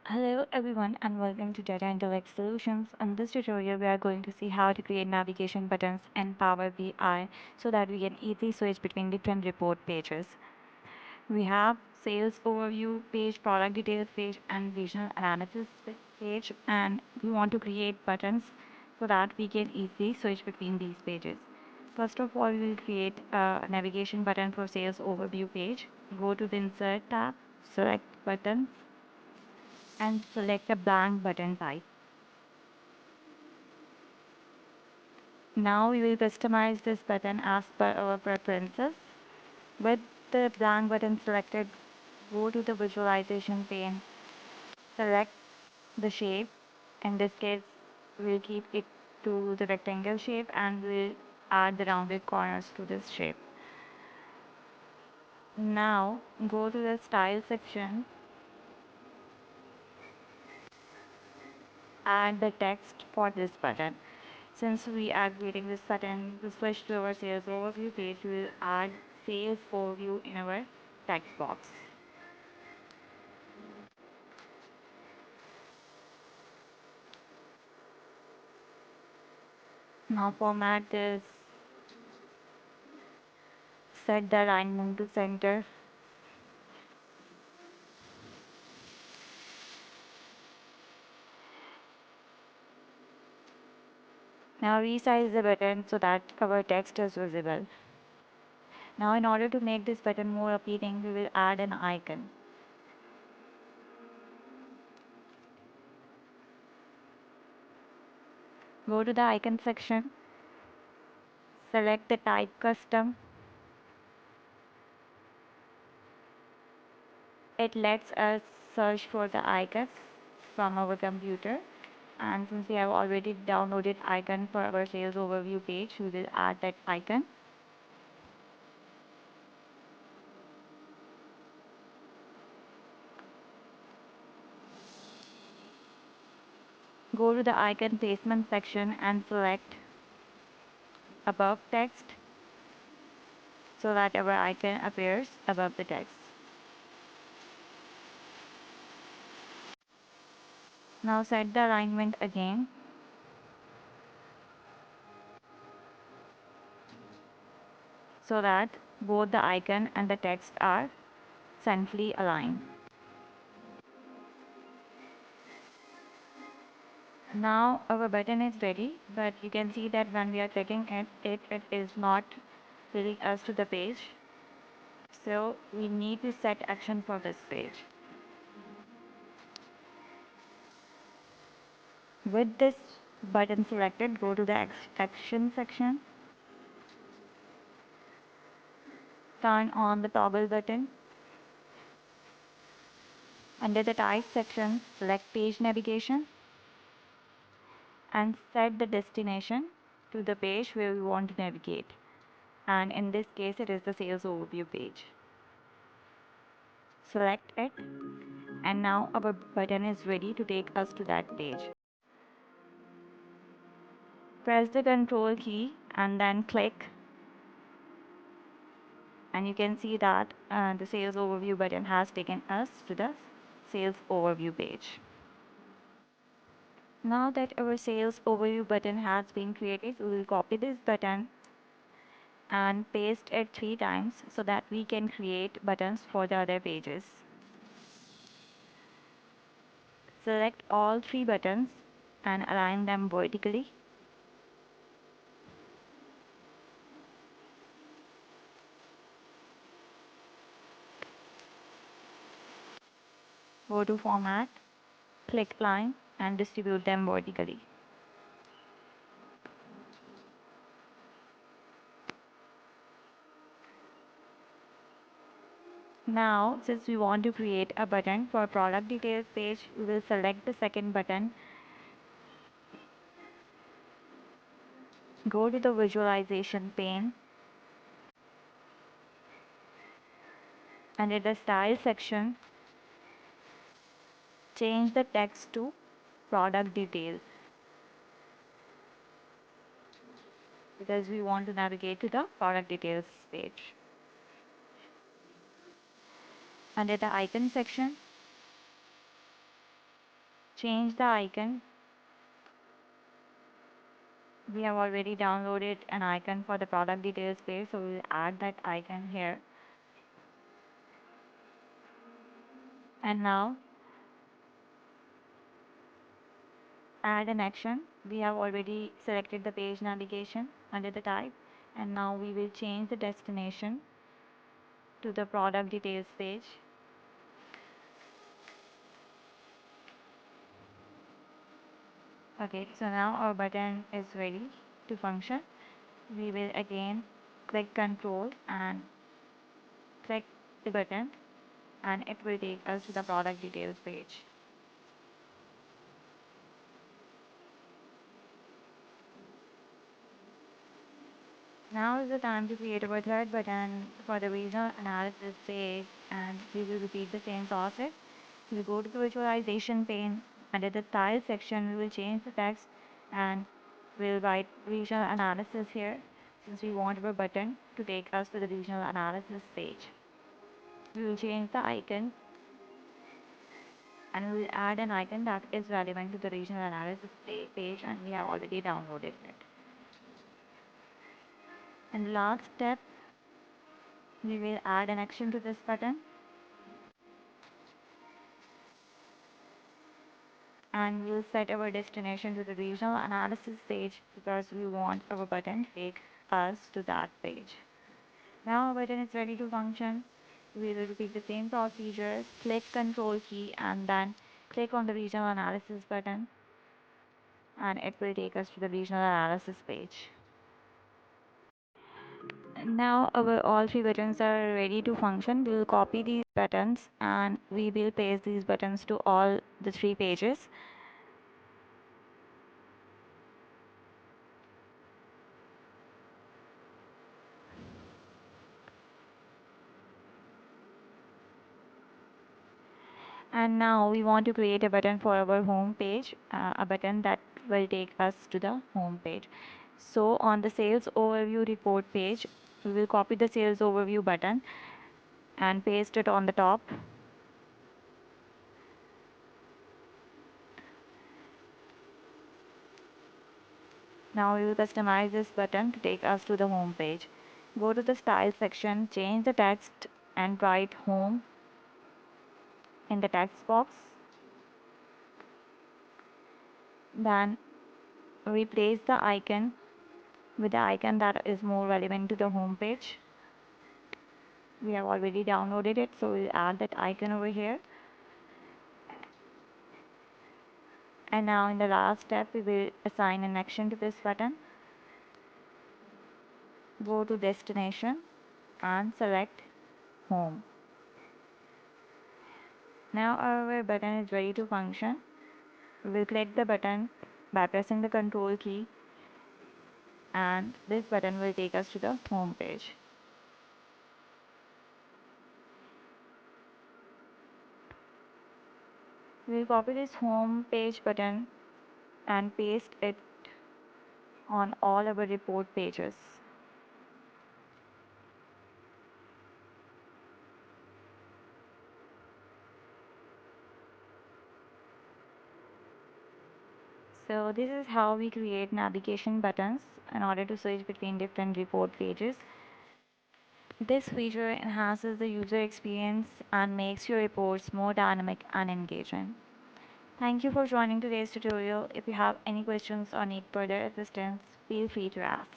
Hello everyone and welcome to Data Intellect Solutions. In this tutorial we are going to see how to create navigation buttons in Power BI so that we can easily switch between different report pages. We have sales overview page, product details page and regional analysis page, and we want to create buttons so that we can easily switch between these pages. First of all, we will create a navigation button for sales overview page. Go to the Insert tab, select Buttons and select a blank button type. Now we will customize this button as per our preferences. With the blank button selected, go to the visualization pane, select the shape. In this case, we'll keep it to the rectangle shape and we'll add the rounded corners to this shape. Now go to the style section, add the text for this button. Since we are creating this button to switch to our sales overview page, we will add sales overview in our text box. Now format this, set the alignment to center. Now resize the button so that our text is visible. Now in order to make this button more appealing, we will add an icon. Go to the icon section, select the type custom. It lets us search for the icon from our computer, and since we have already downloaded icon for our sales overview page, we will add that icon. Go to the icon placement section and select above text so that our icon appears above the text. Now set the alignment again. So that both the icon and the text are centrally aligned. Now our button is ready, but you can see that when we are clicking it is not leading us to the page. So we need to set action for this page. With this button selected, go to the action section. Turn on the toggle button. Under the type section, select page navigation and set the destination to the page where we want to navigate. And in this case, it is the sales overview page. Select it, and now our button is ready to take us to that page. Press the control key and then click, and you can see that the sales overview button has taken us to the sales overview page. Now that our sales overview button has been created, we will copy this button and paste it 3 times so that we can create buttons for the other pages. Select all 3 buttons and align them vertically. Go to Format, click Line and distribute them vertically. Now, since we want to create a button for product details page, we will select the second button. Go to the visualization pane. Under the style section, change the text to product details because we want to navigate to the product details page. Under the icon section, change the icon. We have already downloaded an icon for the product details page, so we'll add that icon here. And now add an action. We have already selected the page navigation under the type, and now we will change the destination to the product details page. Okay, so now our button is ready to function. We will again click control and click the button, and it will take us to the product details page. Now is the time to create our third button for the regional analysis page, and we will repeat the same process. We will go to the visualization pane. Under the style section, we will change the text and we'll write regional analysis here, since we want our button to take us to the regional analysis page. We will change the icon and we will add an icon that is relevant to the regional analysis page, and we have already downloaded it. In the last step, we will add an action to this button, and we'll set our destination to the regional analysis page because we want our button to take us to that page. Now our button is ready to function. We will repeat the same procedure, click control key and then click on the regional analysis button, and it will take us to the regional analysis page. Now our all three buttons are ready to function. We will copy these buttons and we will paste these buttons to all the three pages. And now we want to create a button for our home page, a button that will take us to the home page. So on the sales overview report page, we will copy the sales overview button and paste it on the top. Now we will customize this button to take us to the home page. Go to the style section, change the text and write home in the text box. Then replace the icon with the icon that is more relevant to the home page. We have already downloaded it, so we'll add that icon over here. And now in the last step, we will assign an action to this button. Go to destination and select home. Now our button is ready to function. We will click the button by pressing the control key, and this button will take us to the home page. We will copy this home page button and paste it on all our report pages. So this is how we create navigation buttons in order to switch between different report pages. This feature enhances the user experience and makes your reports more dynamic and engaging. Thank you for joining today's tutorial. If you have any questions or need further assistance, feel free to ask.